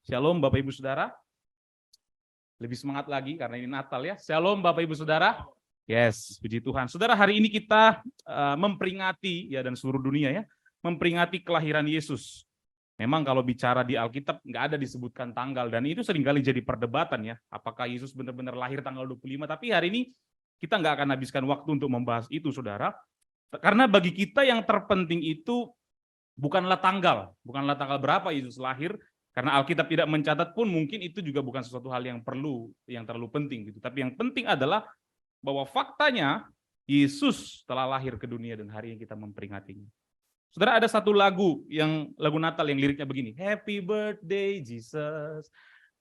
Shalom Bapak Ibu Saudara. Lebih semangat lagi karena ini Natal ya. Shalom Bapak Ibu Saudara. Yes, puji Tuhan. Saudara, hari ini kita memperingati ya, dan seluruh dunia ya, memperingati kelahiran Yesus. Memang kalau bicara di Alkitab nggak ada disebutkan tanggal, dan itu seringkali jadi perdebatan ya. Apakah Yesus benar-benar lahir tanggal 25? Tapi hari ini kita nggak akan habiskan waktu untuk membahas itu, Saudara. Karena bagi kita yang terpenting itu bukanlah tanggal berapa Yesus lahir. Karena Alkitab tidak mencatat pun mungkin itu juga bukan sesuatu hal yang terlalu penting gitu. Tapi yang penting adalah bahwa faktanya Yesus telah lahir ke dunia dan hari ini kita memperingatinya. Saudara, ada satu lagu Natal yang liriknya begini. Happy birthday Jesus,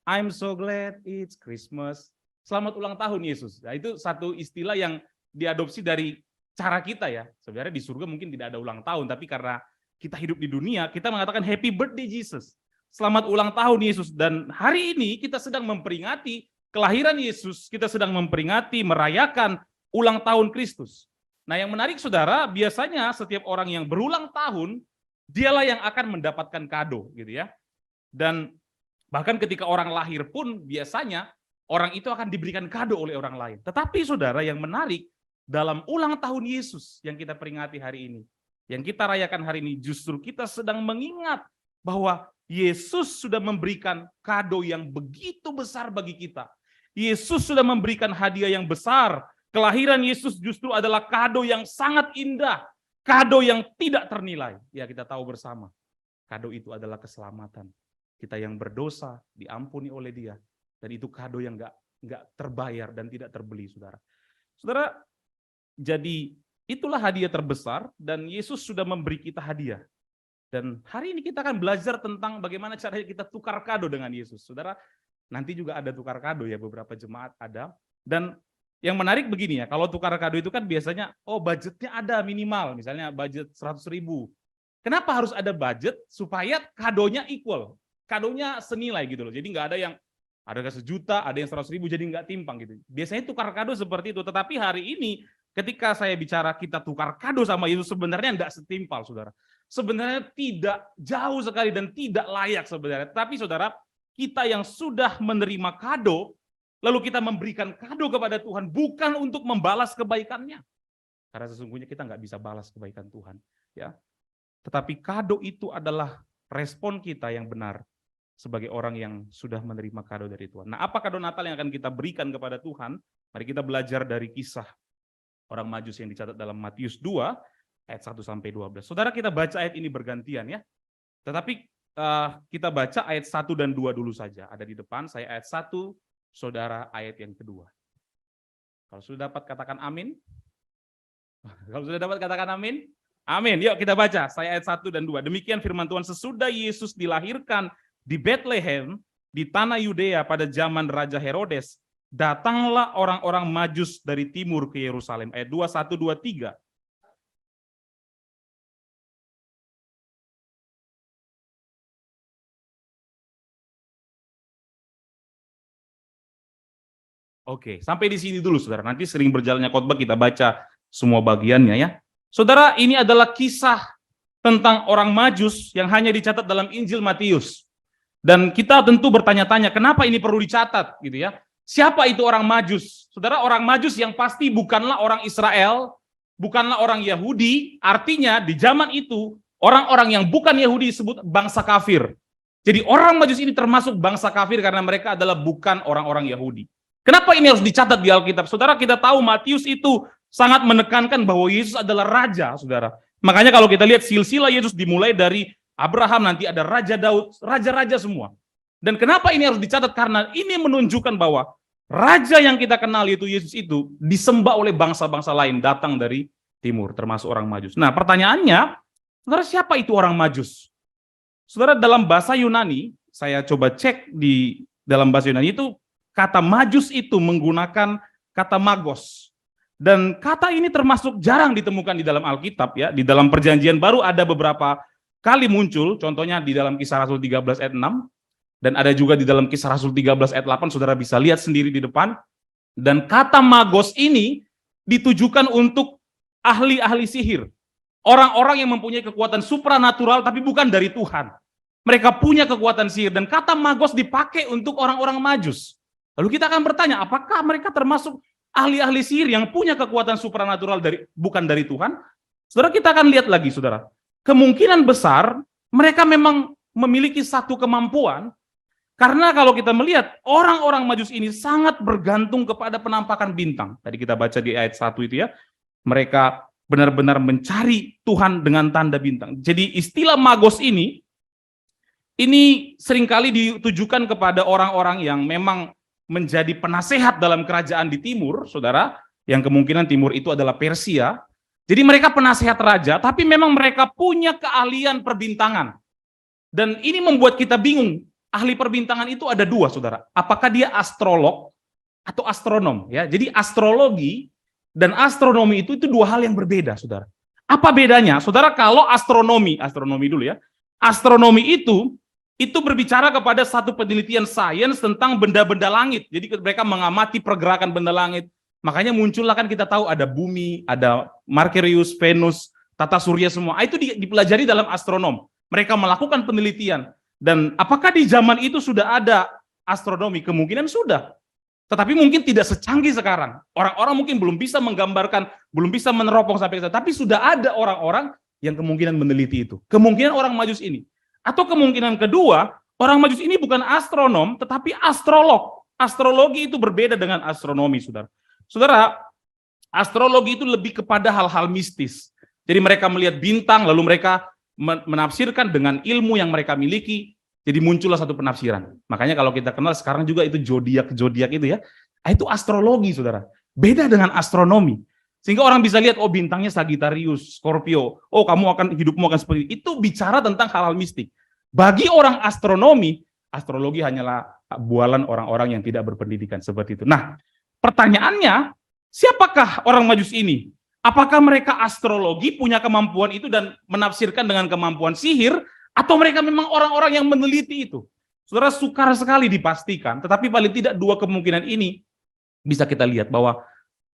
I'm so glad it's Christmas. Selamat ulang tahun Yesus. Nah, itu satu istilah yang diadopsi dari cara kita ya. Sebenarnya di surga mungkin tidak ada ulang tahun, tapi karena kita hidup di dunia, kita mengatakan happy birthday Jesus. Selamat ulang tahun Yesus. Dan hari ini kita sedang memperingati kelahiran Yesus, kita sedang memperingati, merayakan ulang tahun Kristus. Nah, yang menarik Saudara, biasanya setiap orang yang berulang tahun, dialah yang akan mendapatkan kado gitu ya. Dan bahkan ketika orang lahir pun biasanya orang itu akan diberikan kado oleh orang lain. Tetapi Saudara, yang menarik dalam ulang tahun Yesus yang kita peringati hari ini, yang kita rayakan hari ini, justru kita sedang mengingat bahwa Yesus sudah memberikan kado yang begitu besar bagi kita. Yesus sudah memberikan hadiah yang besar. Kelahiran Yesus justru adalah kado yang sangat indah. Kado yang tidak ternilai. Ya, kita tahu bersama. Kado itu adalah keselamatan. Kita yang berdosa diampuni oleh Dia. Dan itu kado yang nggak terbayar dan tidak terbeli, Saudara. Saudara, jadi itulah hadiah terbesar dan Yesus sudah memberi kita hadiah. Dan hari ini kita akan belajar tentang bagaimana caranya kita tukar kado dengan Yesus. Saudara, nanti juga ada tukar kado ya, beberapa jemaat ada. Dan yang menarik begini ya, kalau tukar kado itu kan biasanya, budgetnya ada minimal, misalnya budget 100.000. Kenapa harus ada budget? Supaya kadonya equal, kadonya senilai gitu loh. Jadi nggak ada yang ada 1 juta, ada yang 100.000, jadi nggak timpang gitu. Biasanya tukar kado seperti itu, tetapi hari ini ketika saya bicara kita tukar kado sama Yesus, sebenarnya nggak setimpal, Saudara. Sebenarnya tidak jauh sekali dan tidak layak sebenarnya. Tapi Saudara, kita yang sudah menerima kado, lalu kita memberikan kado kepada Tuhan bukan untuk membalas kebaikannya. Karena sesungguhnya kita nggak bisa balas kebaikan Tuhan. Ya. Tetapi kado itu adalah respon kita yang benar sebagai orang yang sudah menerima kado dari Tuhan. Nah, apa kado Natal yang akan kita berikan kepada Tuhan? Mari kita belajar dari kisah orang Majus yang dicatat dalam Matius 2, ayat 1-12. Saudara, kita baca ayat ini bergantian ya. Tetapi kita baca ayat 1 dan 2 dulu saja. Ada di depan, saya ayat 1, saudara ayat yang kedua. Kalau sudah dapat katakan amin. Kalau sudah dapat katakan amin. Amin. Yuk kita baca, saya ayat 1 dan 2. Demikian firman Tuhan, sesudah Yesus dilahirkan di Bethlehem, di tanah Yudea pada zaman Raja Herodes, datanglah orang-orang Majus dari timur ke Yerusalem. Ayat 2, 1, 2, 3. Oke, sampai di sini dulu Saudara. Nanti sering berjalannya khotbah kita baca semua bagiannya ya. Saudara, ini adalah kisah tentang orang Majus yang hanya dicatat dalam Injil Matius. Dan kita tentu bertanya-tanya, kenapa ini perlu dicatat gitu ya? Siapa itu orang Majus? Saudara, orang Majus yang pasti bukanlah orang Israel, bukanlah orang Yahudi. Artinya di zaman itu orang-orang yang bukan Yahudi disebut bangsa kafir. Jadi orang Majus ini termasuk bangsa kafir karena mereka adalah bukan orang-orang Yahudi. Kenapa ini harus dicatat di Alkitab? Saudara, kita tahu Matius itu sangat menekankan bahwa Yesus adalah raja, Saudara. Makanya kalau kita lihat silsilah Yesus dimulai dari Abraham, nanti ada Raja Daud, raja-raja semua. Dan kenapa ini harus dicatat? Karena ini menunjukkan bahwa raja yang kita kenal yaitu Yesus itu disembah oleh bangsa-bangsa lain datang dari timur, termasuk orang Majus. Nah, pertanyaannya, Saudara, siapa itu orang Majus? Saudara, dalam bahasa Yunani, saya coba cek di dalam bahasa Yunani itu, kata Majus itu menggunakan kata magos. Dan kata ini termasuk jarang ditemukan di dalam Alkitab ya. Di dalam Perjanjian Baru ada beberapa kali muncul, contohnya di dalam Kisah Rasul 13 ayat 6, dan ada juga di dalam Kisah Rasul 13 ayat 8, Saudara bisa lihat sendiri di depan. Dan kata magos ini ditujukan untuk ahli-ahli sihir. Orang-orang yang mempunyai kekuatan supranatural tapi bukan dari Tuhan. Mereka punya kekuatan sihir, dan kata magos dipakai untuk orang-orang Majus. Lalu kita akan bertanya, apakah mereka termasuk ahli-ahli sihir yang punya kekuatan supranatural bukan dari Tuhan? Saudara, kita akan lihat lagi, saudara. Kemungkinan besar mereka memang memiliki satu kemampuan, karena kalau kita melihat orang-orang Majus ini sangat bergantung kepada penampakan bintang. Tadi kita baca di ayat 1 itu ya, mereka benar-benar mencari Tuhan dengan tanda bintang. Jadi istilah magos ini seringkali ditujukan kepada orang-orang yang memang menjadi penasehat dalam kerajaan di timur, saudara, yang kemungkinan timur itu adalah Persia. Jadi mereka penasehat raja, tapi memang mereka punya keahlian perbintangan. Dan ini membuat kita bingung. Ahli perbintangan itu ada dua, saudara. Apakah dia astrolog atau astronom? Ya, jadi astrologi dan astronomi itu dua hal yang berbeda, saudara. Apa bedanya? Saudara, kalau astronomi dulu ya. Astronomi itu berbicara kepada satu penelitian sains tentang benda-benda langit. Jadi mereka mengamati pergerakan benda langit. Makanya muncullah kan kita tahu ada bumi, ada Merkurius, Venus, tata surya semua. Itu dipelajari dalam astronom. Mereka melakukan penelitian. Dan apakah di zaman itu sudah ada astronomi? Kemungkinan sudah. Tetapi mungkin tidak secanggih sekarang. Orang-orang mungkin belum bisa menggambarkan, belum bisa meneropong sampai ke sana. Tapi sudah ada orang-orang yang kemungkinan meneliti itu. Kemungkinan orang Majus ini. Atau kemungkinan kedua, orang Majus ini bukan astronom, tetapi astrolog. Astrologi itu berbeda dengan astronomi, saudara. Saudara, astrologi itu lebih kepada hal-hal mistis. Jadi mereka melihat bintang, lalu mereka menafsirkan dengan ilmu yang mereka miliki, jadi muncullah satu penafsiran. Makanya kalau kita kenal sekarang juga itu zodiak itu ya, itu astrologi, saudara. Beda dengan astronomi. Sehingga orang bisa lihat, oh bintangnya Sagittarius, Scorpio, oh hidupmu akan seperti itu. Itu bicara tentang hal-hal mistik. Bagi orang astronomi, astrologi hanyalah bualan orang-orang yang tidak berpendidikan seperti itu. Nah, pertanyaannya, siapakah orang Majus ini? Apakah mereka astrologi, punya kemampuan itu dan menafsirkan dengan kemampuan sihir, atau mereka memang orang-orang yang meneliti itu? Saudara, sukar sekali dipastikan, tetapi paling tidak dua kemungkinan ini bisa kita lihat bahwa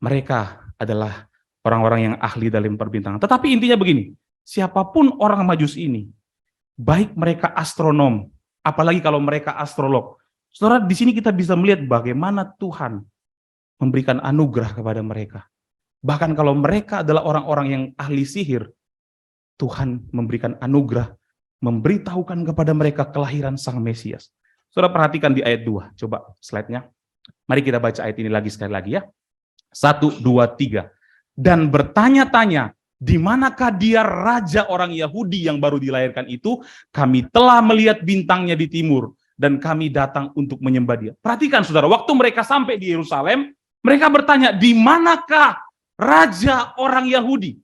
mereka adalah orang-orang yang ahli dalam perbintangan. Tetapi intinya begini, siapapun orang Majus ini, baik mereka astronom, apalagi kalau mereka astrolog, saudara, di sini kita bisa melihat bagaimana Tuhan memberikan anugerah kepada mereka. Bahkan kalau mereka adalah orang-orang yang ahli sihir, Tuhan memberikan anugerah, memberitahukan kepada mereka kelahiran Sang Mesias. Saudara, perhatikan di ayat 2, coba slide-nya. Mari kita baca ayat ini sekali lagi ya. 1, 2, 3. Dan bertanya-tanya, di manakah dia raja orang Yahudi yang baru dilahirkan itu? Kami telah melihat bintangnya di timur, dan kami datang untuk menyembah dia. Perhatikan saudara, waktu mereka sampai di Yerusalem, mereka bertanya, di manakah raja orang Yahudi?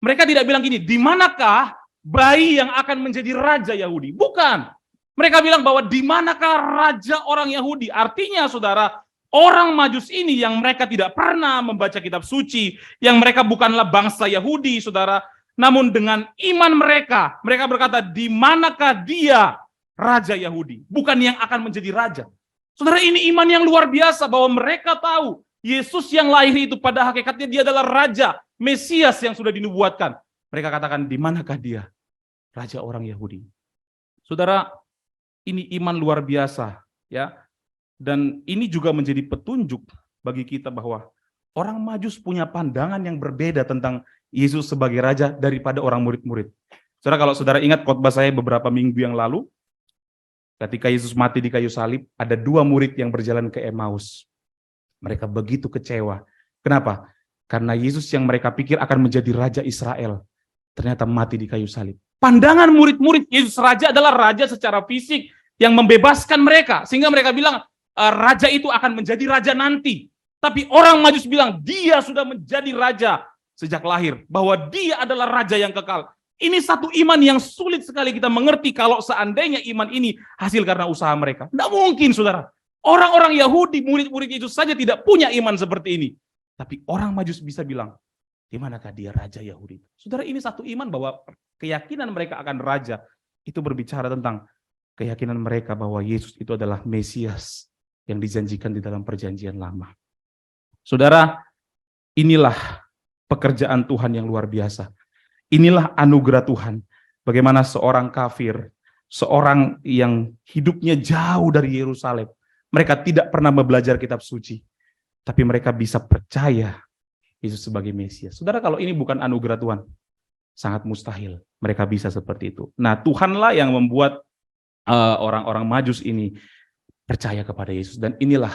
Mereka tidak bilang gini, di manakah bayi yang akan menjadi raja Yahudi? Bukan. Mereka bilang bahwa di manakah raja orang Yahudi? Artinya saudara, orang Majus ini yang mereka tidak pernah membaca kitab suci, yang mereka bukanlah bangsa Yahudi, saudara, namun dengan iman mereka berkata, di manakah dia raja Yahudi? Bukan yang akan menjadi raja. Saudara, ini iman yang luar biasa bahwa mereka tahu Yesus yang lahir itu pada hakikatnya dia adalah raja, Mesias yang sudah dinubuatkan. Mereka katakan, di manakah dia raja orang Yahudi? Saudara, ini iman luar biasa, ya. Dan ini juga menjadi petunjuk bagi kita bahwa orang Majus punya pandangan yang berbeda tentang Yesus sebagai raja daripada orang murid-murid. Saudara, kalau saudara ingat khotbah saya beberapa minggu yang lalu, ketika Yesus mati di kayu salib, ada 2 murid yang berjalan ke Emmaus. Mereka begitu kecewa. Kenapa? Karena Yesus yang mereka pikir akan menjadi raja Israel, ternyata mati di kayu salib. Pandangan murid-murid Yesus raja adalah raja secara fisik yang membebaskan mereka. Sehingga mereka bilang, raja itu akan menjadi raja nanti. Tapi orang Majus bilang, dia sudah menjadi raja sejak lahir. Bahwa dia adalah raja yang kekal. Ini satu iman yang sulit sekali kita mengerti kalau seandainya iman ini hasil karena usaha mereka. Tidak mungkin, saudara. Orang-orang Yahudi, murid-murid Yesus saja tidak punya iman seperti ini. Tapi orang Majus bisa bilang, di manakah dia raja Yahudi? Saudara, ini satu iman bahwa keyakinan mereka akan raja, itu berbicara tentang keyakinan mereka bahwa Yesus itu adalah Mesias yang dijanjikan di dalam perjanjian lama. Saudara, inilah pekerjaan Tuhan yang luar biasa. Inilah anugerah Tuhan. Bagaimana seorang kafir seorang yang hidupnya jauh dari Yerusalem. Mereka tidak pernah belajar kitab suci, tapi mereka bisa percaya Yesus sebagai Mesias. Saudara, kalau ini bukan anugerah Tuhan, sangat mustahil mereka bisa seperti itu. Nah, Tuhanlah yang membuat orang-orang Majus ini percaya kepada Yesus, dan inilah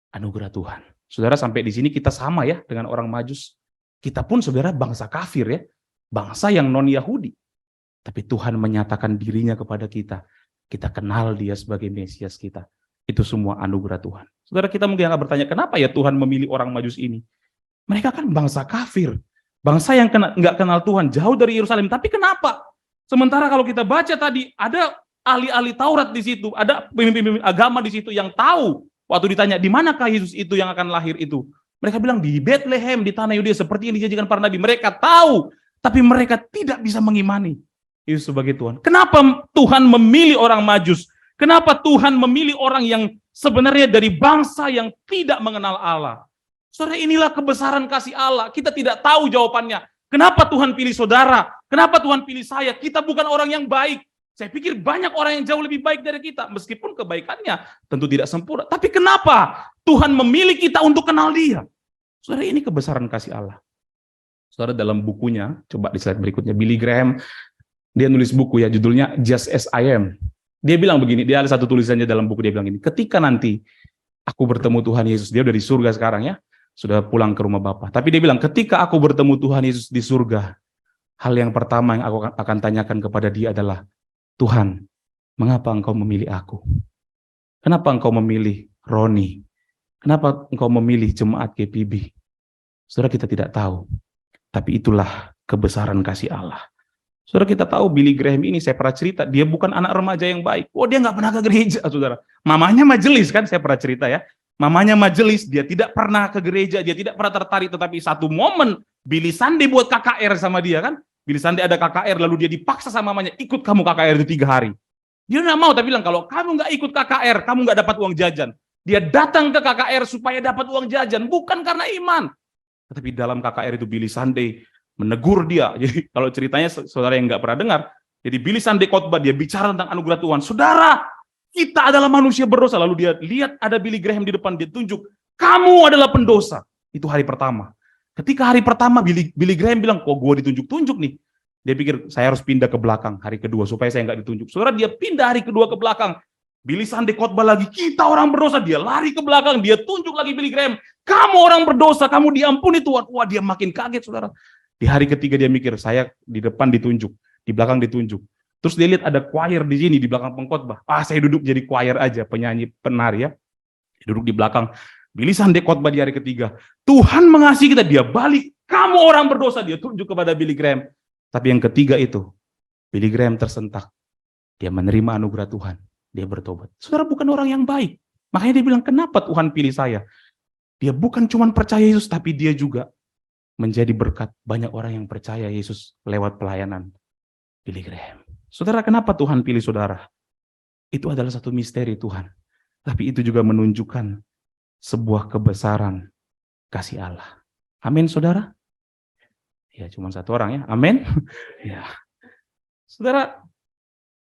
anugerah Tuhan. Saudara, sampai di sini kita sama ya dengan orang Majus. Kita pun saudara bangsa kafir ya, bangsa yang non-Yahudi. Tapi Tuhan menyatakan dirinya kepada kita. Kita kenal dia sebagai Mesias kita. Itu semua anugerah Tuhan. Saudara, kita mungkin akan bertanya, kenapa ya Tuhan memilih orang Majus ini? Mereka kan bangsa kafir. Bangsa yang nggak kenal Tuhan, jauh dari Yerusalem. Tapi kenapa? Sementara kalau kita baca tadi, ada ahli-ahli Taurat di situ, ada pemimpin agama di situ yang tahu. Waktu ditanya, di manakah Yesus itu yang akan lahir itu? Mereka bilang, di Bethlehem, di tanah Yudea, seperti yang dijanjikan para nabi. Mereka tahu, tapi mereka tidak bisa mengimani Yesus sebagai Tuhan. Kenapa Tuhan memilih orang Majus? Kenapa Tuhan memilih orang yang sebenarnya dari bangsa yang tidak mengenal Allah? Saudara, inilah kebesaran kasih Allah. Kita tidak tahu jawabannya. Kenapa Tuhan pilih saudara? Kenapa Tuhan pilih saya? Kita bukan orang yang baik. Saya pikir banyak orang yang jauh lebih baik dari kita. Meskipun kebaikannya tentu tidak sempurna. Tapi kenapa Tuhan memilih kita untuk kenal dia? Saudara, ini kebesaran kasih Allah. Saudara, dalam bukunya, coba di slide berikutnya, Billy Graham, dia nulis buku ya, judulnya Just As I Am. Dia bilang begini, dia ada satu tulisannya dalam buku, dia bilang gini, ketika nanti aku bertemu Tuhan Yesus, dia udah di surga sekarang ya, sudah pulang ke rumah Bapa. Tapi dia bilang, ketika aku bertemu Tuhan Yesus di surga, hal yang pertama yang aku akan tanyakan kepada dia adalah, Tuhan, mengapa engkau memilih aku? Kenapa engkau memilih Roni? Kenapa engkau memilih jemaat GPB? Saudara, kita tidak tahu. Tapi itulah kebesaran kasih Allah. Saudara, kita tahu Billy Graham ini, saya pernah cerita, dia bukan anak remaja yang baik. Oh, dia nggak pernah ke gereja, saudara. Mamanya majelis, kan saya pernah cerita ya. Mamanya majelis, dia tidak pernah ke gereja, dia tidak pernah tertarik. Tetapi satu momen, Billy Sunday buat KKR sama dia kan. Billy Sunday ada KKR, lalu dia dipaksa sama mamanya, ikut kamu KKR itu 3 hari. Dia nggak mau, tapi bilang, kalau kamu nggak ikut KKR, kamu nggak dapat uang jajan. Dia datang ke KKR supaya dapat uang jajan, bukan karena iman. Tetapi dalam KKR itu Billy Sunday menegur dia. Jadi kalau ceritanya saudara yang nggak pernah dengar, jadi Billy Sunday khotbah, dia bicara tentang anugerah Tuhan. Saudara, kita adalah manusia berdosa. Lalu dia lihat ada Billy Graham di depan, dia tunjuk, kamu adalah pendosa. Itu hari pertama. Ketika hari pertama Billy Graham bilang, kok gue ditunjuk-tunjuk nih. Dia pikir saya harus pindah ke belakang hari kedua supaya saya nggak ditunjuk. Saudara, dia pindah hari kedua ke belakang. Billy Sunday khotbah lagi, kita orang berdosa. Dia lari ke belakang, dia tunjuk lagi Billy Graham, kamu orang berdosa, kamu diampuni Tuhan. Wah, dia makin kaget, saudara. Di hari ketiga dia mikir, saya di depan ditunjuk, di belakang ditunjuk. Terus dia lihat ada choir di sini, di belakang pengkhotbah. Saya duduk jadi choir aja, penyanyi, penari ya. Duduk di belakang. Billy Sunday khotbah di hari ketiga. Tuhan mengasihi kita, dia balik. Kamu orang berdosa, dia tunjuk kepada Billy Graham. Tapi yang ketiga itu, Billy Graham tersentak. Dia menerima anugerah Tuhan. Dia bertobat. Saudara, bukan orang yang baik. Makanya dia bilang, kenapa Tuhan pilih saya? Dia bukan cuma percaya Yesus, tapi dia juga menjadi berkat banyak orang yang percaya Yesus lewat pelayanan Billy Graham. Saudara, kenapa Tuhan pilih saudara? Itu adalah satu misteri Tuhan. Tapi itu juga menunjukkan sebuah kebesaran kasih Allah. Amin, saudara? Ya, cuma satu orang ya. Amin. Ya. Saudara,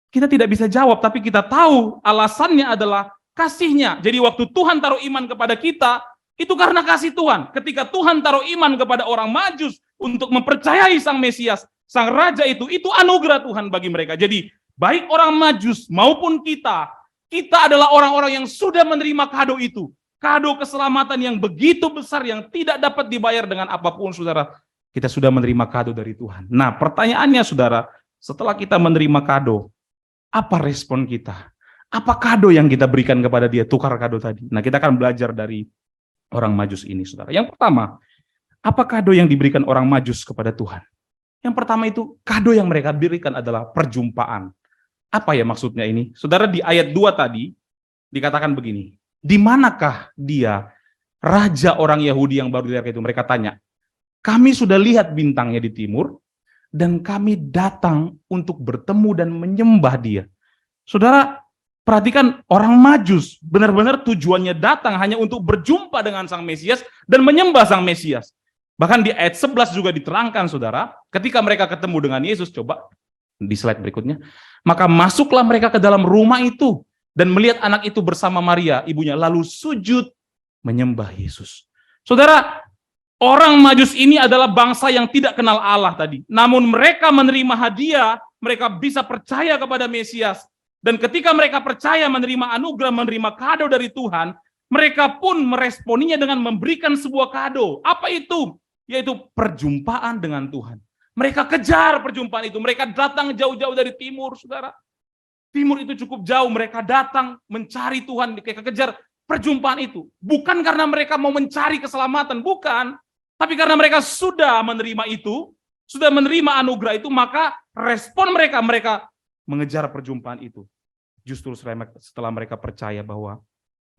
kita tidak bisa jawab, tapi kita tahu alasannya adalah kasihnya. Jadi waktu Tuhan taruh iman kepada kita, itu karena kasih Tuhan. Ketika Tuhan taruh iman kepada orang Majus untuk mempercayai Sang Mesias, Sang Raja itu anugerah Tuhan bagi mereka. Jadi baik orang Majus maupun kita adalah orang-orang yang sudah menerima kado itu. Kado keselamatan yang begitu besar, yang tidak dapat dibayar dengan apapun, saudara. Kita sudah menerima kado dari Tuhan. Nah, pertanyaannya, saudara, setelah kita menerima kado, apa respon kita? Apa kado yang kita berikan kepada dia? Tukar kado tadi. Nah, kita akan belajar dari orang Majus ini, saudara. Yang pertama, apa kado yang diberikan orang Majus kepada Tuhan? Yang pertama itu, kado yang mereka berikan adalah perjumpaan. Apa ya maksudnya ini? Saudara, di ayat 2 tadi, dikatakan begini, di manakah dia, raja orang Yahudi yang baru dilahirkan itu? Mereka tanya, kami sudah lihat bintangnya di timur, dan kami datang untuk bertemu dan menyembah dia. Saudara, perhatikan orang Majus, benar-benar tujuannya datang hanya untuk berjumpa dengan Sang Mesias dan menyembah Sang Mesias. Bahkan di ayat 11 juga diterangkan, saudara, ketika mereka ketemu dengan Yesus, coba Di slide berikutnya. Maka masuklah mereka ke dalam rumah itu dan melihat anak itu bersama Maria, ibunya, lalu sujud menyembah Yesus. Saudara, orang Majus ini adalah bangsa yang tidak kenal Allah tadi. Namun mereka menerima hadiah, mereka bisa percaya kepada Mesias. Dan ketika mereka percaya menerima anugerah, menerima kado dari Tuhan, mereka pun meresponinya dengan memberikan sebuah kado. Apa itu? Yaitu perjumpaan dengan Tuhan. Mereka kejar perjumpaan itu. Mereka datang jauh-jauh dari timur, saudara. Timur itu cukup jauh. Mereka datang mencari Tuhan. Mereka kejar perjumpaan itu. Bukan karena mereka mau mencari keselamatan. Bukan. Tapi karena mereka sudah menerima itu, sudah menerima anugerah itu, maka respon mereka mengejar perjumpaan itu. Justru setelah mereka percaya bahwa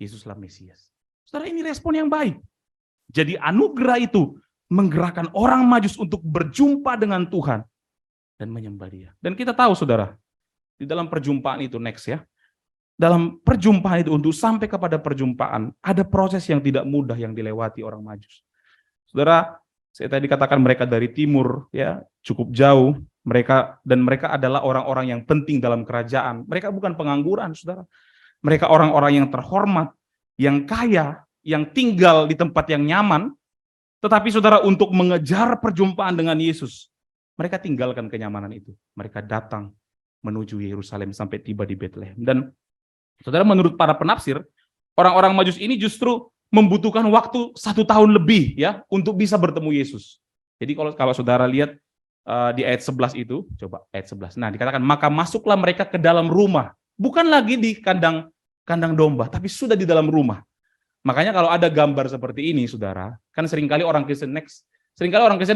Yesuslah Mesias. Saudara, ini respon yang baik. Jadi anugerah itu menggerakkan orang Majus untuk berjumpa dengan Tuhan dan menyembah Dia. Dan kita tahu, saudara, di dalam perjumpaan itu, next ya, dalam perjumpaan itu, untuk sampai kepada perjumpaan, ada proses yang tidak mudah yang dilewati orang Majus. Saudara, saya tadi katakan mereka dari timur, ya, cukup jauh, mereka adalah orang-orang yang penting dalam kerajaan. Mereka bukan pengangguran, saudara. Mereka orang-orang yang terhormat, yang kaya, yang tinggal di tempat yang nyaman. Tetapi saudara, untuk mengejar perjumpaan dengan Yesus, mereka tinggalkan kenyamanan itu. Mereka datang menuju Yerusalem sampai tiba di Bethlehem. Dan saudara, menurut para penafsir, orang-orang Majus ini justru membutuhkan waktu 1 tahun lebih ya untuk bisa bertemu Yesus. Jadi kalau saudara lihat di ayat 11 itu, coba ayat 11. Nah, dikatakan maka masuklah mereka ke dalam rumah, bukan lagi di kandang domba, tapi sudah di dalam rumah. Makanya kalau ada gambar seperti ini, saudara, kan seringkali orang Kristen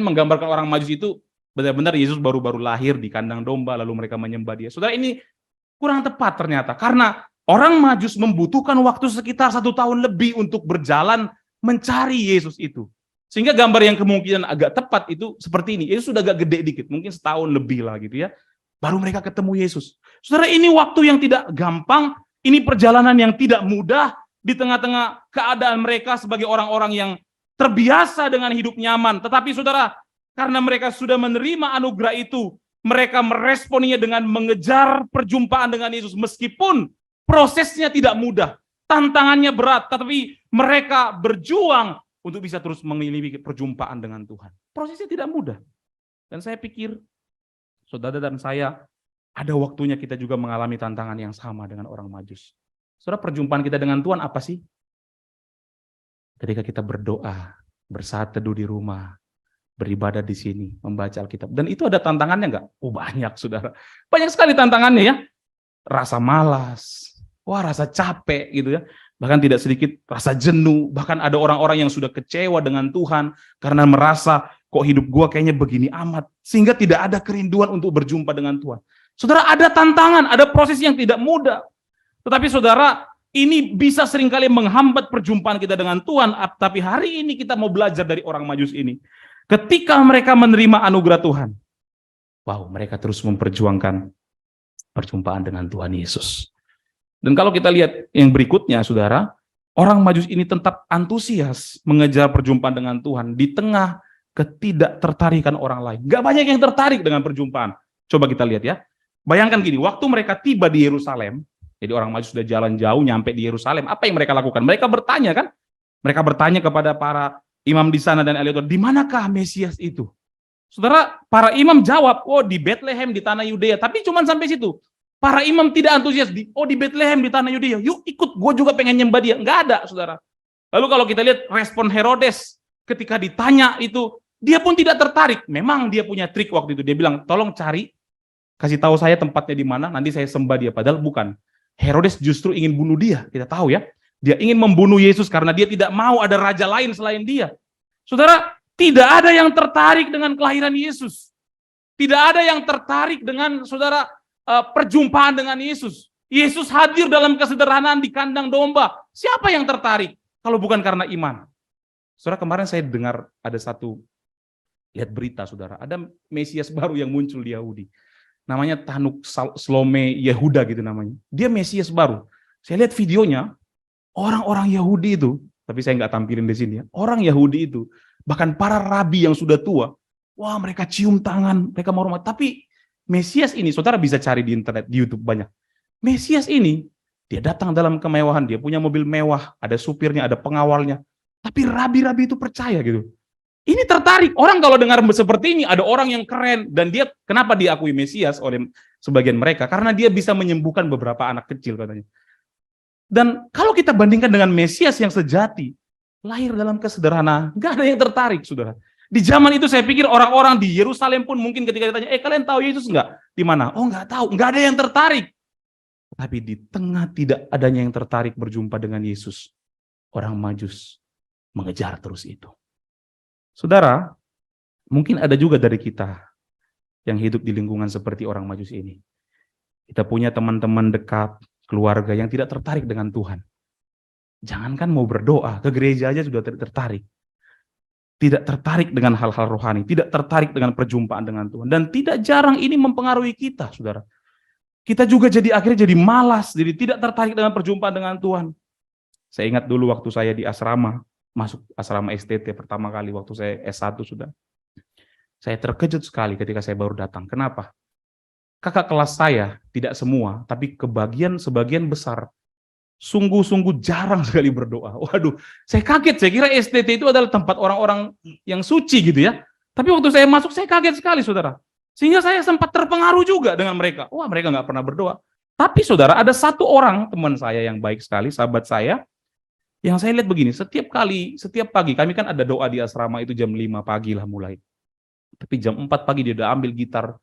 menggambarkan orang Majus itu benar-benar Yesus baru-baru lahir di kandang domba, lalu mereka menyembah Dia. Saudara, ini kurang tepat ternyata, karena orang Majus membutuhkan waktu sekitar 1 tahun lebih untuk berjalan mencari Yesus itu. Sehingga gambar yang kemungkinan agak tepat itu seperti ini. Yesus sudah agak gede dikit, mungkin setahun lebih lah gitu ya. Baru mereka ketemu Yesus. Saudara, ini waktu yang tidak gampang, ini perjalanan yang tidak mudah di tengah-tengah keadaan mereka sebagai orang-orang yang terbiasa dengan hidup nyaman. Tetapi saudara, karena mereka sudah menerima anugerah itu, mereka meresponinya dengan mengejar perjumpaan dengan Yesus. Meskipun prosesnya tidak mudah, tantangannya berat, tetapi mereka berjuang untuk bisa terus memiliki perjumpaan dengan Tuhan. Prosesnya tidak mudah. Dan saya pikir, saudara dan saya, ada waktunya kita juga mengalami tantangan yang sama dengan orang Majus. Saudara, perjumpaan kita dengan Tuhan apa sih? Ketika kita berdoa, bersaat teduh di rumah, beribadah di sini, membaca Alkitab. Dan itu ada tantangannya enggak? Oh, banyak, saudara. Banyak sekali tantangannya ya. Rasa malas, rasa capek gitu ya. Bahkan tidak sedikit rasa jenuh. Bahkan ada orang-orang yang sudah kecewa dengan Tuhan karena merasa kok hidup gua kayaknya begini amat. Sehingga tidak ada kerinduan untuk berjumpa dengan Tuhan. Saudara, ada tantangan, ada proses yang tidak mudah. Tetapi saudara, ini bisa seringkali menghambat perjumpaan kita dengan Tuhan. Tapi hari ini kita mau belajar dari orang Majus ini. Ketika mereka menerima anugerah Tuhan, mereka terus memperjuangkan perjumpaan dengan Tuhan Yesus. Dan kalau kita lihat yang berikutnya, saudara, orang Majus ini tetap antusias mengejar perjumpaan dengan Tuhan di tengah ketidaktertarikan orang lain. Gak banyak yang tertarik dengan perjumpaan. Coba kita lihat ya. Bayangkan gini, waktu mereka tiba di Yerusalem, jadi orang Majus sudah jalan jauh nyampe di Yerusalem, apa yang mereka lakukan? Mereka bertanya kan? Mereka bertanya kepada para imam di sana dan Eliator, di manakah Mesias itu? Saudara, para imam jawab, di Bethlehem di tanah Yudea. Tapi cuma sampai situ. Para imam tidak antusias, di Bethlehem di tanah Yudea. Yuk ikut, gue juga pengen nyembah Dia. Enggak ada, saudara. Lalu kalau kita lihat respon Herodes ketika ditanya itu, dia pun tidak tertarik. Memang dia punya trik waktu itu. Dia bilang, tolong cari, kasih tahu saya tempatnya di mana, nanti saya sembah Dia. Padahal bukan. Herodes justru ingin bunuh Dia. Kita tahu ya. Dia ingin membunuh Yesus karena dia tidak mau ada raja lain selain Dia. Saudara, tidak ada yang tertarik dengan kelahiran Yesus. Tidak ada yang tertarik dengan, saudara, perjumpaan dengan Yesus. Yesus hadir dalam kesederhanaan di kandang domba. Siapa yang tertarik? Kalau bukan karena iman. Saudara, kemarin saya dengar ada lihat berita, saudara. Ada Mesias baru yang muncul di Yahudi. Namanya Tanuk Slome Yehuda gitu namanya. Dia Mesias baru. Saya lihat videonya, orang-orang Yahudi itu, tapi saya nggak tampilin di sini ya. Orang Yahudi itu, bahkan para rabi yang sudah tua, mereka cium tangan, mereka mau hormat. Tapi Mesias ini, saudara bisa cari di internet, di YouTube banyak. Mesias ini, dia datang dalam kemewahan, dia punya mobil mewah, ada supirnya, ada pengawalnya. Tapi rabi-rabi itu percaya gitu. Ini tertarik. Orang kalau dengar seperti ini, ada orang yang keren. Dan dia, kenapa diakui Mesias oleh sebagian mereka? Karena dia bisa menyembuhkan beberapa anak kecil katanya. Dan kalau kita bandingkan dengan Mesias yang sejati, lahir dalam kesederhanaan, nggak ada yang tertarik, saudara. Di zaman itu saya pikir orang-orang di Yerusalem pun mungkin ketika ditanya, kalian tahu Yesus nggak? Di mana? Oh nggak tahu, nggak ada yang tertarik. Tapi di tengah tidak adanya yang tertarik berjumpa dengan Yesus, orang Majus mengejar terus itu. Saudara, mungkin ada juga dari kita yang hidup di lingkungan seperti orang Majus ini. Kita punya teman-teman dekat, keluarga yang tidak tertarik dengan Tuhan. Jangankan mau berdoa, ke gereja aja sudah tidak tertarik. Tidak tertarik dengan hal-hal rohani, tidak tertarik dengan perjumpaan dengan Tuhan. Dan tidak jarang ini mempengaruhi kita, saudara. Kita juga akhirnya jadi malas, jadi tidak tertarik dengan perjumpaan dengan Tuhan. Saya ingat dulu waktu saya di asrama, masuk asrama STT pertama kali waktu saya S1 sudah. Saya terkejut sekali ketika saya baru datang. Kenapa? Kakak kelas saya, tidak semua, tapi sebagian besar, sungguh-sungguh jarang sekali berdoa. Waduh, saya kaget, saya kira STT itu adalah tempat orang-orang yang suci gitu ya. Tapi waktu saya masuk, saya kaget sekali, saudara. Sehingga saya sempat terpengaruh juga dengan mereka. Wah, mereka nggak pernah berdoa. Tapi saudara, ada satu orang, teman saya yang baik sekali, sahabat saya, yang saya lihat begini, setiap pagi, kami kan ada doa di asrama itu jam 5 pagi lah mulai. Tapi jam 4 pagi dia udah ambil gitar,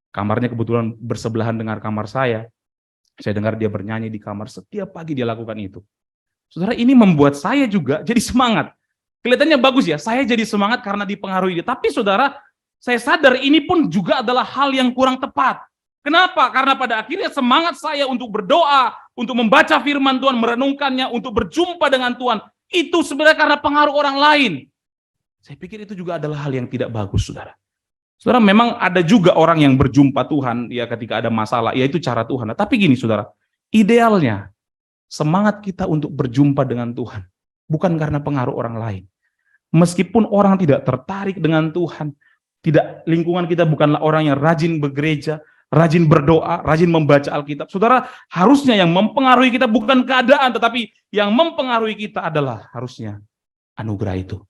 kamarnya kebetulan bersebelahan dengan kamar saya. Saya dengar dia bernyanyi di kamar, setiap pagi dia lakukan itu. Saudara, ini membuat saya juga jadi semangat. Kelihatannya bagus ya, saya jadi semangat karena dipengaruhi dia. Tapi saudara, saya sadar ini pun juga adalah hal yang kurang tepat. Kenapa? Karena pada akhirnya semangat saya untuk berdoa, untuk membaca firman Tuhan, merenungkannya, untuk berjumpa dengan Tuhan, itu sebenarnya karena pengaruh orang lain. Saya pikir itu juga adalah hal yang tidak bagus, saudara. Saudara, memang ada juga orang yang berjumpa Tuhan ya ketika ada masalah, ya itu cara Tuhan. Tapi gini, saudara, idealnya semangat kita untuk berjumpa dengan Tuhan bukan karena pengaruh orang lain. Meskipun orang tidak tertarik dengan Tuhan, lingkungan kita bukanlah orang yang rajin bergereja, rajin berdoa, rajin membaca Alkitab. Saudara, harusnya yang mempengaruhi kita bukan keadaan, tetapi yang mempengaruhi kita adalah harusnya anugerah itu.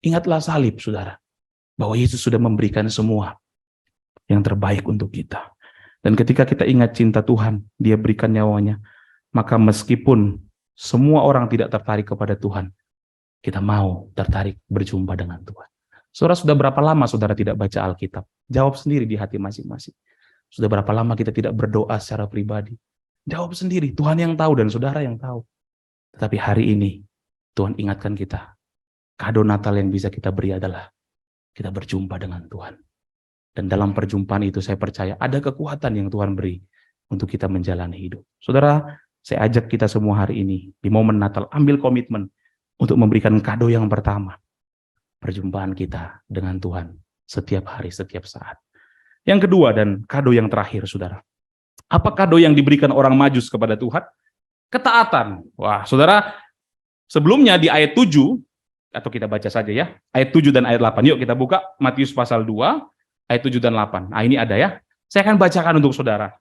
Ingatlah salib, saudara, bahwa Yesus sudah memberikan semua yang terbaik untuk kita. Dan ketika kita ingat cinta Tuhan, Dia berikan nyawanya, maka meskipun semua orang tidak tertarik kepada Tuhan, kita mau tertarik berjumpa dengan Tuhan. Saudara, sudah berapa lama saudara tidak baca Alkitab? Jawab sendiri di hati masing-masing. Sudah berapa lama kita tidak berdoa secara pribadi? Jawab sendiri, Tuhan yang tahu dan saudara yang tahu. Tetapi hari ini, Tuhan ingatkan kita, kado Natal yang bisa kita beri adalah kita berjumpa dengan Tuhan. Dan dalam perjumpaan itu saya percaya ada kekuatan yang Tuhan beri untuk kita menjalani hidup. Saudara, saya ajak kita semua hari ini, di momen Natal, ambil komitmen untuk memberikan kado yang pertama. Perjumpaan kita dengan Tuhan setiap hari, setiap saat. Yang kedua dan kado yang terakhir, saudara. Apa kado yang diberikan orang Majus kepada Tuhan? Ketaatan. Wah, saudara, sebelumnya di ayat 7, atau kita baca saja ya, ayat 7 dan ayat 8. Yuk kita buka Matius pasal 2, ayat 7 dan 8. Nah ini ada ya. Saya akan bacakan untuk saudara.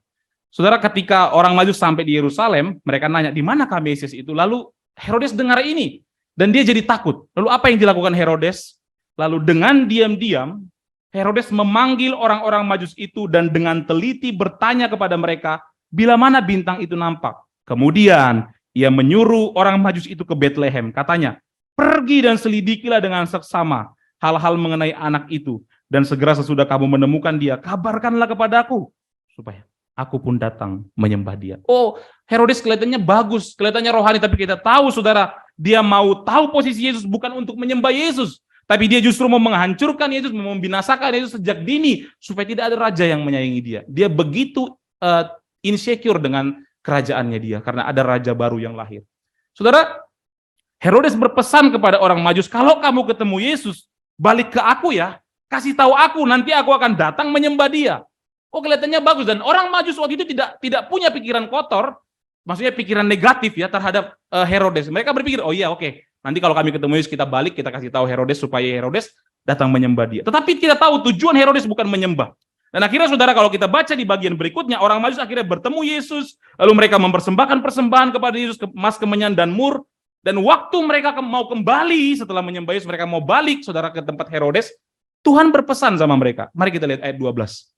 Saudara, ketika orang Majus sampai di Yerusalem, mereka nanya, di manakah Mesias itu? Lalu Herodes dengar ini. Dan dia jadi takut. Lalu apa yang dilakukan Herodes? Lalu dengan diam-diam, Herodes memanggil orang-orang Majus itu dan dengan teliti bertanya kepada mereka, bila mana bintang itu nampak. Kemudian ia menyuruh orang Majus itu ke Betlehem. Katanya, pergi dan selidikilah dengan seksama hal-hal mengenai anak itu. Dan segera sesudah kamu menemukan dia, kabarkanlah kepadaku. Supaya aku pun datang menyembah dia. Oh, Herodes kelihatannya bagus, kelihatannya rohani. Tapi kita tahu, saudara, dia mau tahu posisi Yesus bukan untuk menyembah Yesus. Tapi dia justru mau menghancurkan Yesus, mau membinasakan Yesus sejak dini. Supaya tidak ada raja yang menyayangi dia. Dia begitu insecure dengan kerajaannya dia. Karena ada raja baru yang lahir. Saudara, Herodes berpesan kepada orang Majus, kalau kamu ketemu Yesus, balik ke aku ya. Kasih tahu aku, nanti aku akan datang menyembah dia. Oh, kelihatannya bagus. Dan orang Majus waktu itu tidak punya pikiran kotor. Maksudnya pikiran negatif ya terhadap Herodes. Mereka berpikir, oh iya oke. Nanti kalau kami ketemu Yesus kita balik, kita kasih tahu Herodes supaya Herodes datang menyembah dia. Tetapi kita tahu tujuan Herodes bukan menyembah. Dan akhirnya saudara kalau kita baca di bagian berikutnya, orang Majus akhirnya bertemu Yesus, lalu mereka mempersembahkan persembahan kepada Yesus, emas, kemenyan, dan mur. Dan waktu mereka mau kembali setelah menyembah Yesus, mereka mau balik saudara ke tempat Herodes, Tuhan berpesan sama mereka. Mari kita lihat ayat 12.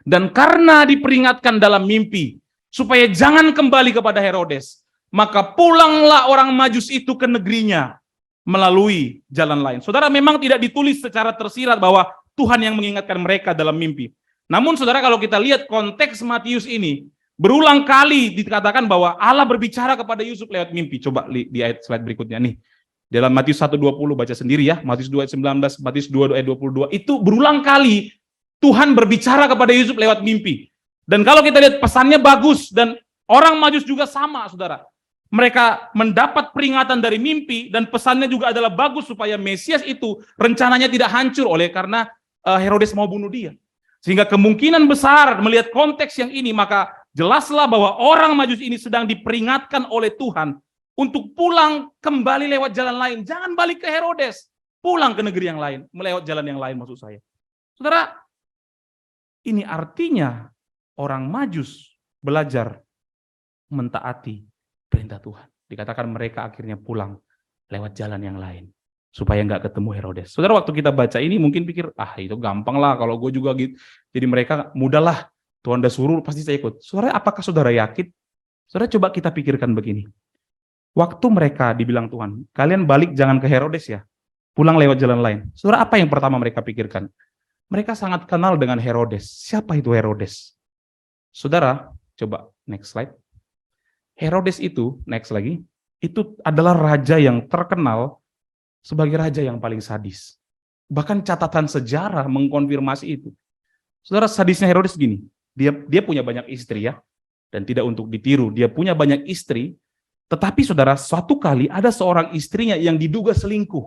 Dan karena diperingatkan dalam mimpi, supaya jangan kembali kepada Herodes, maka pulanglah orang Majus itu ke negerinya melalui jalan lain. Saudara, memang tidak ditulis secara tersirat bahwa Tuhan yang mengingatkan mereka dalam mimpi. Namun saudara, kalau kita lihat konteks Matius ini, berulang kali dikatakan bahwa Allah berbicara kepada Yusuf lewat mimpi. Coba di ayat slide berikutnya nih. Dalam Matius 1:20 baca sendiri ya, Matius 2 ayat 19, Matius 2 ayat 22, itu berulang kali Tuhan berbicara kepada Yusuf lewat mimpi. Dan kalau kita lihat pesannya bagus, dan orang Majus juga sama saudara. Mereka mendapat peringatan dari mimpi, dan pesannya juga adalah bagus supaya Mesias itu rencananya tidak hancur oleh karena Herodes mau bunuh dia. Sehingga kemungkinan besar melihat konteks yang ini, maka jelaslah bahwa orang Majus ini sedang diperingatkan oleh Tuhan untuk pulang kembali lewat jalan lain. Jangan balik ke Herodes, pulang ke negeri yang lain, melewat jalan yang lain maksud saya. Saudara, ini artinya orang Majus belajar mentaati perintah Tuhan. Dikatakan mereka akhirnya pulang lewat jalan yang lain supaya nggak ketemu Herodes. Saudara, waktu kita baca ini mungkin pikir, itu gampang lah kalau gue juga gitu. Jadi mereka mudahlah, Tuhan udah suruh pasti saya ikut. Saudara, apakah saudara yakin? Saudara, coba kita pikirkan begini. Waktu mereka dibilang Tuhan, kalian balik jangan ke Herodes ya, pulang lewat jalan lain. Saudara, apa yang pertama mereka pikirkan? Mereka sangat kenal dengan Herodes. Siapa itu Herodes? Saudara, coba next slide. Herodes itu, next lagi, itu adalah raja yang terkenal sebagai raja yang paling sadis. Bahkan catatan sejarah mengkonfirmasi itu. Saudara, sadisnya Herodes gini, dia punya banyak istri ya, dan tidak untuk ditiru, dia punya banyak istri, tetapi saudara, suatu kali ada seorang istrinya yang diduga selingkuh.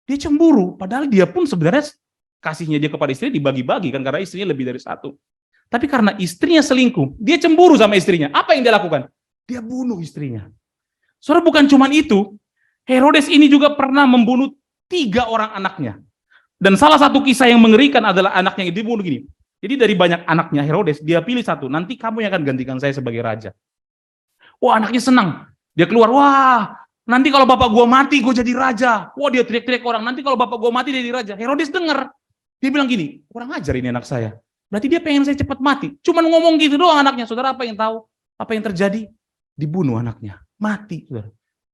Dia cemburu, padahal dia pun sebenarnya kasihnya dia kepada istri dibagi-bagi kan, karena istrinya lebih dari satu. Tapi karena istrinya selingkuh, dia cemburu sama istrinya. Apa yang dia lakukan? Dia bunuh istrinya. Saudara, bukan cuma itu, Herodes ini juga pernah membunuh 3 orang anaknya. Dan salah satu kisah yang mengerikan adalah anaknya yang dibunuh gini. Jadi dari banyak anaknya Herodes, dia pilih satu, nanti kamu yang akan gantikan saya sebagai raja. Wah, anaknya senang. Dia keluar, wah, nanti kalau bapak gua mati, gua jadi raja. Wah, dia teriak-teriak orang, nanti kalau bapak gua mati, dia jadi raja. Herodes dengar. Dia bilang gini, kurang ajar ini anak saya. Berarti dia pengen saya cepat mati. Cuman ngomong gitu doang anaknya. Saudara, apa yang tahu? Apa yang terjadi? Dibunuh anaknya. Mati. Saudara.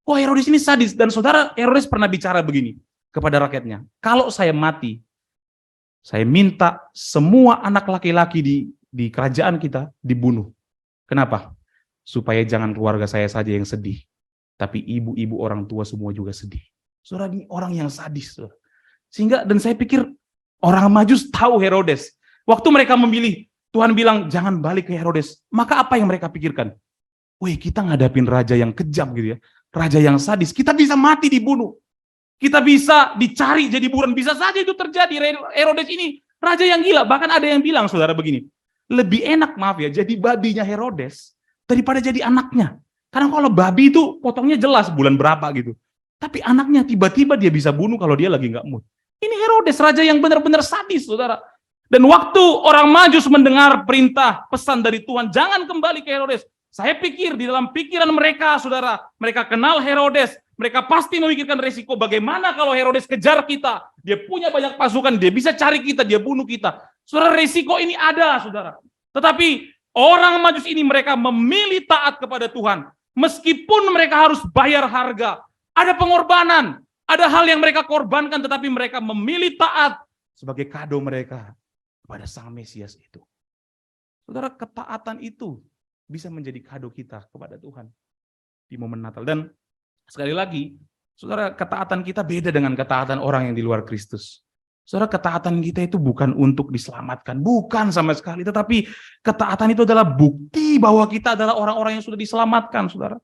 Wah, Herodes ini sadis. Dan saudara, Herodes pernah bicara begini kepada rakyatnya. Kalau saya mati, saya minta semua anak laki-laki di kerajaan kita dibunuh. Kenapa? Supaya jangan keluarga saya saja yang sedih. Tapi ibu-ibu orang tua semua juga sedih. Saudara, ini orang yang sadis. Saudara. Sehingga, dan saya pikir, orang Majus tahu Herodes. Waktu mereka memilih, Tuhan bilang, jangan balik ke Herodes. Maka apa yang mereka pikirkan? Wih, kita ngadapin raja yang kejam gitu ya. Raja yang sadis, kita bisa mati dibunuh. Kita bisa dicari jadi buron, bisa saja itu terjadi. Herodes ini raja yang gila. Bahkan ada yang bilang, saudara begini, lebih enak maaf ya, jadi babinya Herodes daripada jadi anaknya. Karena kalau babi itu potongnya jelas bulan berapa gitu. Tapi anaknya tiba-tiba dia bisa bunuh kalau dia lagi nggak mood. Ini Herodes, raja yang benar-benar sadis, saudara. Dan waktu orang Majus mendengar perintah, pesan dari Tuhan, jangan kembali ke Herodes. Saya pikir di dalam pikiran mereka, saudara, mereka kenal Herodes, mereka pasti memikirkan resiko bagaimana kalau Herodes kejar kita, dia punya banyak pasukan, dia bisa cari kita, dia bunuh kita. Saudara, resiko ini ada, saudara. Tetapi orang Majus ini mereka memilih taat kepada Tuhan, meskipun mereka harus bayar harga, ada pengorbanan, ada hal yang mereka korbankan, tetapi mereka memilih taat sebagai kado mereka kepada Sang Mesias itu. Saudara, ketaatan itu bisa menjadi kado kita kepada Tuhan di momen Natal. Dan sekali lagi, saudara, ketaatan kita beda dengan ketaatan orang yang di luar Kristus. Saudara, ketaatan kita itu bukan untuk diselamatkan, bukan sama sekali, tetapi ketaatan itu adalah bukti bahwa kita adalah orang-orang yang sudah diselamatkan, saudara.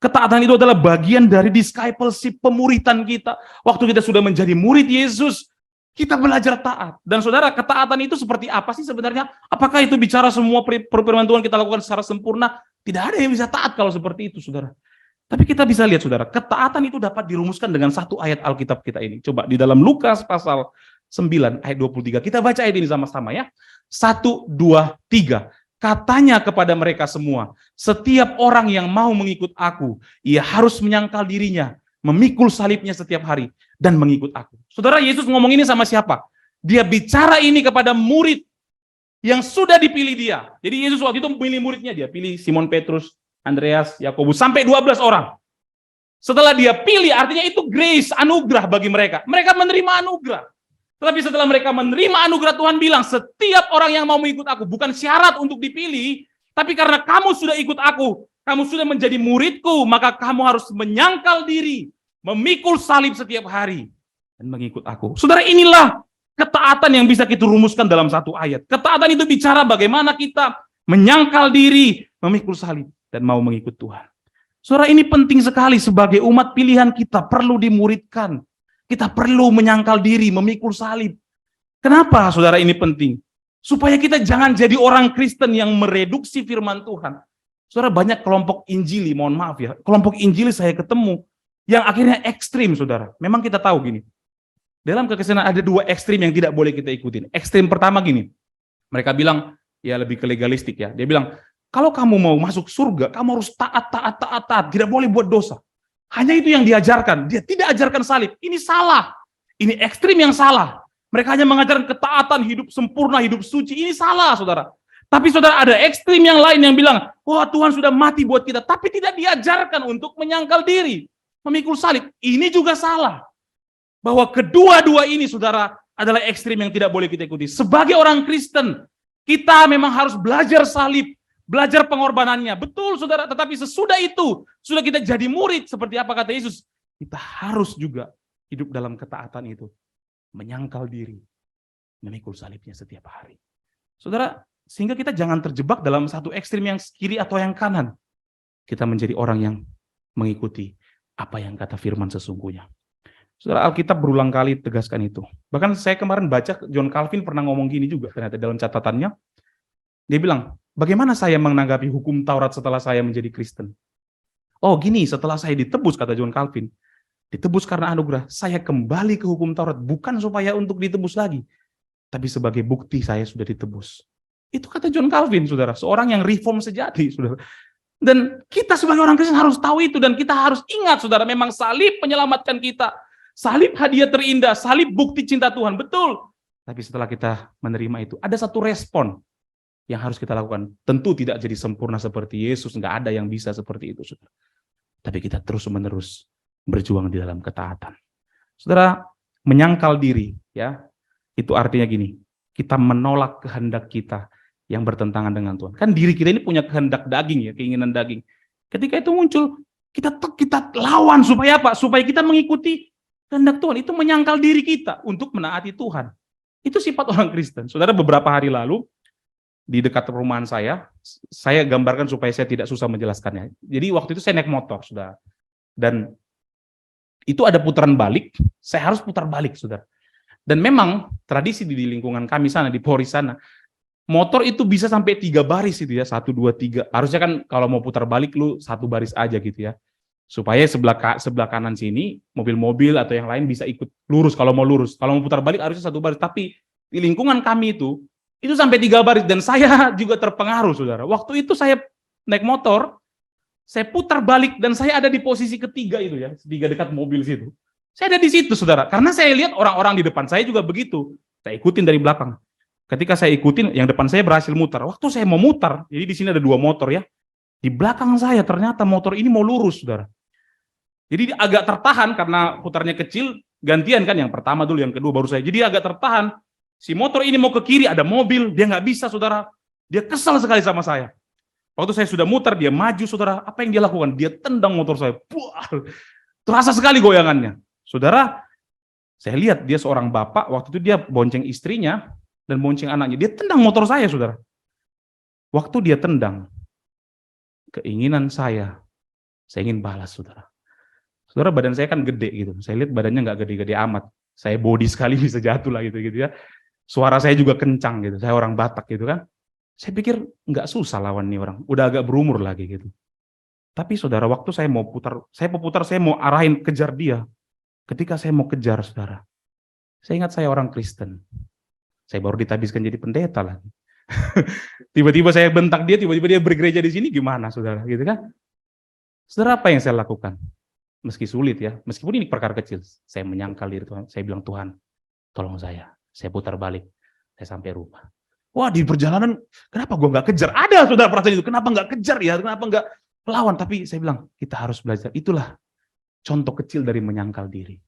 Ketaatan itu adalah bagian dari discipleship, pemuritan kita. Waktu kita sudah menjadi murid Yesus, kita belajar taat. Dan saudara, ketaatan itu seperti apa sih sebenarnya? Apakah itu bicara semua firman Tuhan kita lakukan secara sempurna? Tidak ada yang bisa taat kalau seperti itu, saudara. Tapi kita bisa lihat, saudara, ketaatan itu dapat dirumuskan dengan satu ayat Alkitab kita ini. Coba di dalam Lukas pasal 9 ayat 23. Kita baca ayat ini sama-sama ya. 1, 2, 3. Katanya kepada mereka semua, setiap orang yang mau mengikut aku, ia harus menyangkal dirinya, memikul salibnya setiap hari, dan mengikut aku. Saudara, Yesus ngomong ini sama siapa? Dia bicara ini kepada murid yang sudah dipilih dia. Jadi Yesus waktu itu memilih muridnya, dia pilih Simon Petrus, Andreas, Yakobus, sampai 12 orang. Setelah dia pilih, artinya itu grace, anugerah bagi mereka. Mereka menerima anugerah. Tetapi setelah mereka menerima anugerah, Tuhan bilang, setiap orang yang mau mengikut aku, bukan syarat untuk dipilih, tapi karena kamu sudah ikut aku, kamu sudah menjadi muridku, maka kamu harus menyangkal diri, memikul salib setiap hari, dan mengikut aku. Saudara, inilah ketaatan yang bisa kita rumuskan dalam satu ayat. Ketaatan itu bicara bagaimana kita menyangkal diri, memikul salib, dan mau mengikut Tuhan. Saudara, ini penting sekali sebagai umat pilihan kita perlu dimuridkan. Kita perlu menyangkal diri, memikul salib. Kenapa saudara ini penting? Supaya kita jangan jadi orang Kristen yang mereduksi firman Tuhan. Saudara, banyak kelompok Injili, mohon maaf ya, kelompok Injili saya ketemu yang akhirnya ekstrim, saudara. Memang kita tahu gini, dalam kekristenan ada 2 ekstrim yang tidak boleh kita ikutin. Ekstrim pertama gini, mereka bilang, ya lebih ke legalistik ya. Dia bilang, kalau kamu mau masuk surga, kamu harus taat, tidak boleh buat dosa. Hanya itu yang diajarkan. Dia tidak ajarkan salib. Ini salah. Ini ekstrim yang salah. Mereka hanya mengajarkan ketaatan, hidup sempurna, hidup suci. Ini salah, saudara. Tapi saudara, ada ekstrim yang lain yang bilang, wah Tuhan sudah mati buat kita. Tapi tidak diajarkan untuk menyangkal diri, memikul salib. Ini juga salah. Bahwa kedua-dua ini, saudara, adalah ekstrim yang tidak boleh kita ikuti. Sebagai orang Kristen, kita memang harus belajar salib, belajar pengorbanannya. Betul, saudara. Tetapi sesudah itu, sudah kita jadi murid. Seperti apa kata Yesus? Kita harus juga hidup dalam ketaatan itu. Menyangkal diri. Memikul salibnya setiap hari. Saudara, sehingga kita jangan terjebak dalam satu ekstrim yang kiri atau yang kanan. Kita menjadi orang yang mengikuti apa yang kata firman sesungguhnya. Saudara, Alkitab berulang kali tegaskan itu. Bahkan saya kemarin baca, John Calvin pernah ngomong gini juga. Ternyata dalam catatannya. Dia bilang, bagaimana saya menanggapi hukum Taurat setelah saya menjadi Kristen? Oh gini, setelah saya ditebus, kata John Calvin, ditebus karena anugerah, saya kembali ke hukum Taurat, bukan supaya untuk ditebus lagi, tapi sebagai bukti saya sudah ditebus. Itu kata John Calvin, saudara, seorang yang reform sejati, saudara. Dan kita sebagai orang Kristen harus tahu itu, dan kita harus ingat, saudara, memang salib menyelamatkan kita, salib hadiah terindah, salib bukti cinta Tuhan, betul. Tapi setelah kita menerima itu, ada satu respon yang harus kita lakukan. Tentu tidak jadi sempurna seperti Yesus, nggak ada yang bisa seperti itu, saudara. Tapi kita terus-menerus berjuang di dalam ketaatan. Saudara, menyangkal diri, ya, itu artinya gini, kita menolak kehendak kita yang bertentangan dengan Tuhan. Kan diri kita ini punya kehendak daging, ya, keinginan daging. Ketika itu muncul, kita lawan supaya apa? Supaya kita mengikuti kehendak Tuhan. Itu menyangkal diri kita untuk menaati Tuhan. Itu sifat orang Kristen. Saudara, beberapa hari lalu, di dekat perumahan saya gambarkan supaya saya tidak susah menjelaskannya. Jadi waktu itu saya naik motor, saudara. Dan itu ada putaran balik, saya harus putar balik, saudara. Dan memang tradisi di lingkungan kami sana, di Polri sana, motor itu bisa sampai 3 baris itu ya, 1, 2, 3. Harusnya kan kalau mau putar balik lu 1 baris aja gitu ya. Supaya sebelah kanan sini, mobil-mobil atau yang lain bisa ikut lurus kalau mau lurus. Kalau mau putar balik harusnya 1 baris. Tapi di lingkungan kami itu sampai 3 baris, dan saya juga terpengaruh, saudara. Waktu itu saya naik motor, saya putar balik, dan saya ada di posisi ketiga itu ya, 3 dekat mobil situ. Saya ada di situ, saudara, karena saya lihat orang-orang di depan saya juga begitu. Saya ikutin dari belakang. Ketika saya ikutin, yang depan saya berhasil mutar. Waktu saya mau mutar, jadi di sini ada 2 motor ya, di belakang saya ternyata motor ini mau lurus, saudara. Jadi agak tertahan karena putarnya kecil, gantian kan, yang pertama dulu, yang kedua baru saya. Jadi agak tertahan. Si motor ini mau ke kiri, ada mobil, dia nggak bisa, saudara. Dia kesal sekali sama saya. Waktu saya sudah mutar, dia maju, saudara. Apa yang dia lakukan? Dia tendang motor saya. Buah, terasa sekali goyangannya. Saudara, saya lihat dia seorang bapak, waktu itu dia bonceng istrinya dan bonceng anaknya. Dia tendang motor saya, saudara. Waktu dia tendang, keinginan saya ingin balas, saudara. Saudara, badan saya kan gede gitu. Saya lihat badannya nggak gede-gede amat. Saya body sekali bisa jatuh lah gitu ya. Suara saya juga kencang gitu, saya orang Batak gitu kan. Saya pikir nggak susah lawan nih orang, udah agak berumur lagi gitu. Tapi saudara, waktu saya mau putar, saya mau arahin kejar dia. Ketika saya mau kejar, saudara, Saya ingat saya orang Kristen. Saya baru ditabiskan jadi pendeta lagi. Tiba-tiba saya bentak dia, tiba-tiba dia bergereja di sini, gimana saudara, gitu kan? Saudara, apa yang saya lakukan? Meski sulit ya, meskipun ini perkara kecil, saya menyangkal diri Tuhan, saya bilang, Tuhan, tolong saya putar balik, saya sampai rumah. Wah, di perjalanan, kenapa gue nggak kejar? Ada saudara perasaan itu, kenapa nggak kejar ya, kenapa nggak melawan? Tapi saya bilang, kita harus belajar, itulah contoh kecil dari menyangkal diri.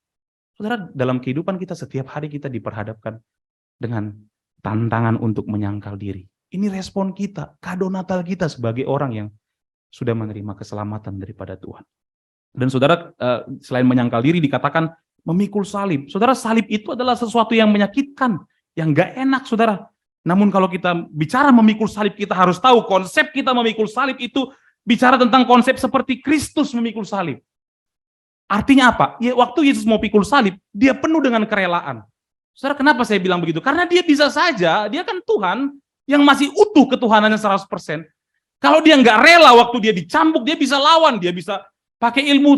Saudara, dalam kehidupan kita setiap hari kita diperhadapkan dengan tantangan untuk menyangkal diri. Ini respon kita, kado Natal kita sebagai orang yang sudah menerima keselamatan daripada Tuhan. Dan saudara, selain menyangkal diri dikatakan memikul salib. Saudara, salib itu adalah sesuatu yang menyakitkan, yang gak enak saudara. Namun kalau kita bicara memikul salib, kita harus tahu konsep kita memikul salib itu bicara tentang konsep seperti Kristus memikul salib. Artinya apa? Ya, waktu Yesus mau pikul salib, dia penuh dengan kerelaan. Saudara, kenapa saya bilang begitu? Karena dia bisa saja, dia kan Tuhan yang masih utuh ketuhanannya 100%. Kalau dia nggak rela waktu dia dicambuk, dia bisa lawan, dia bisa pakai ilmu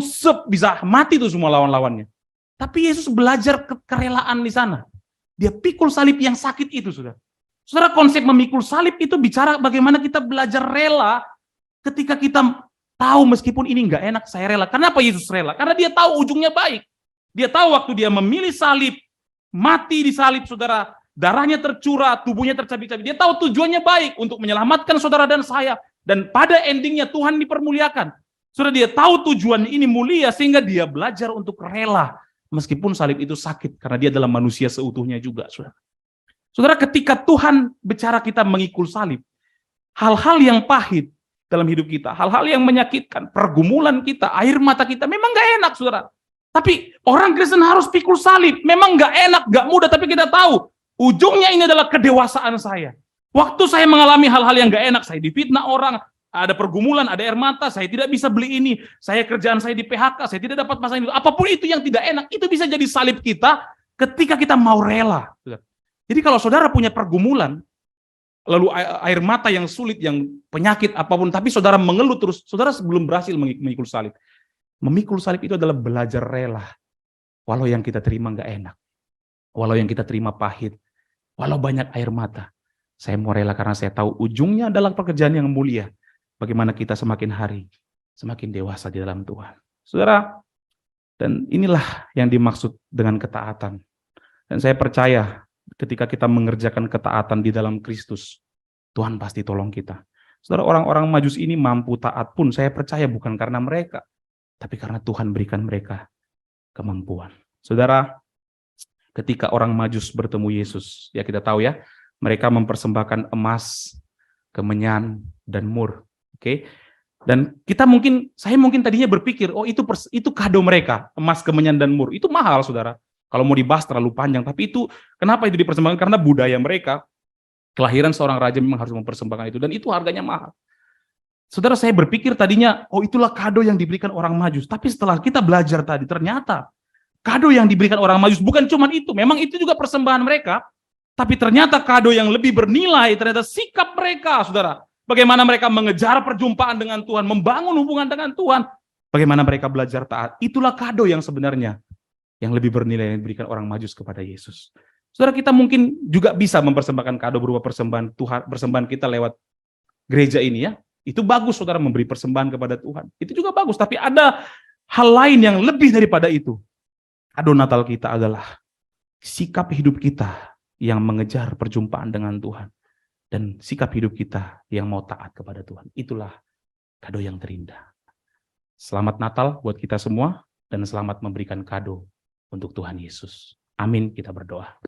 bisa mati tuh semua lawan-lawannya. Tapi Yesus belajar kerelaan di sana. Dia pikul salib yang sakit itu, saudara. Saudara, konsep memikul salib itu bicara bagaimana kita belajar rela ketika kita tahu meskipun ini nggak enak, saya rela. Kenapa Yesus rela? Karena dia tahu ujungnya baik. Dia tahu waktu dia memilih salib, mati di salib, saudara, darahnya tercurah, tubuhnya tercabik-cabik. Dia tahu tujuannya baik untuk menyelamatkan saudara dan saya. Dan pada endingnya Tuhan dipermuliakan. Saudara, dia tahu tujuan ini mulia sehingga dia belajar untuk rela. Meskipun salib itu sakit, karena dia adalah manusia seutuhnya juga, saudara. Saudara, ketika Tuhan bicara kita mengikul salib, hal-hal yang pahit dalam hidup kita, hal-hal yang menyakitkan, pergumulan kita, air mata kita, memang gak enak, saudara. Tapi orang Kristen harus pikul salib, memang gak enak, gak mudah, tapi kita tahu, ujungnya ini adalah kedewasaan saya. Waktu saya mengalami hal-hal yang gak enak, saya difitnah orang, ada pergumulan, ada air mata, saya tidak bisa beli ini, kerjaan saya di PHK, saya tidak dapat pasang itu, apapun itu yang tidak enak, itu bisa jadi salib kita ketika kita mau rela. Jadi kalau saudara punya pergumulan, lalu air mata yang sulit, yang penyakit apapun, tapi saudara mengeluh terus, saudara sebelum berhasil memikul salib. Memikul salib itu adalah belajar rela. Walau yang kita terima nggak enak, walau yang kita terima pahit, walau banyak air mata, saya mau rela karena saya tahu ujungnya adalah pekerjaan yang mulia. Bagaimana kita semakin hari, semakin dewasa di dalam Tuhan. Saudara, dan inilah yang dimaksud dengan ketaatan. Dan saya percaya, ketika kita mengerjakan ketaatan di dalam Kristus, Tuhan pasti tolong kita. Saudara, orang-orang Majus ini mampu taat pun, saya percaya bukan karena mereka, tapi karena Tuhan berikan mereka kemampuan. Saudara, ketika orang Majus bertemu Yesus, ya kita tahu ya, mereka mempersembahkan emas, kemenyan, dan mur. Oke. Dan saya mungkin tadinya berpikir, oh itu kado mereka, emas, kemenyan, dan mur. Itu mahal, saudara. Kalau mau dibahas terlalu panjang, tapi itu kenapa itu dipersembahkan? Karena budaya mereka, kelahiran seorang raja memang harus mempersembahkan itu, dan itu harganya mahal. Saudara, saya berpikir tadinya, oh itulah kado yang diberikan orang Majus. Tapi setelah kita belajar tadi, ternyata kado yang diberikan orang Majus bukan cuma itu, memang itu juga persembahan mereka, tapi ternyata kado yang lebih bernilai, ternyata sikap mereka, saudara. Bagaimana mereka mengejar perjumpaan dengan Tuhan, membangun hubungan dengan Tuhan, bagaimana mereka belajar taat. Itulah kado yang sebenarnya yang lebih bernilai yang diberikan orang Majus kepada Yesus. Saudara, kita mungkin juga bisa mempersembahkan kado berupa persembahan Tuhan, persembahan kita lewat gereja ini ya. Itu bagus, saudara, memberi persembahan kepada Tuhan. Itu juga bagus, tapi ada hal lain yang lebih daripada itu. Kado Natal kita adalah sikap hidup kita yang mengejar perjumpaan dengan Tuhan. Dan sikap hidup kita yang mau taat kepada Tuhan. Itulah kado yang terindah. Selamat Natal buat kita semua, dan selamat memberikan kado untuk Tuhan Yesus. Amin, kita berdoa.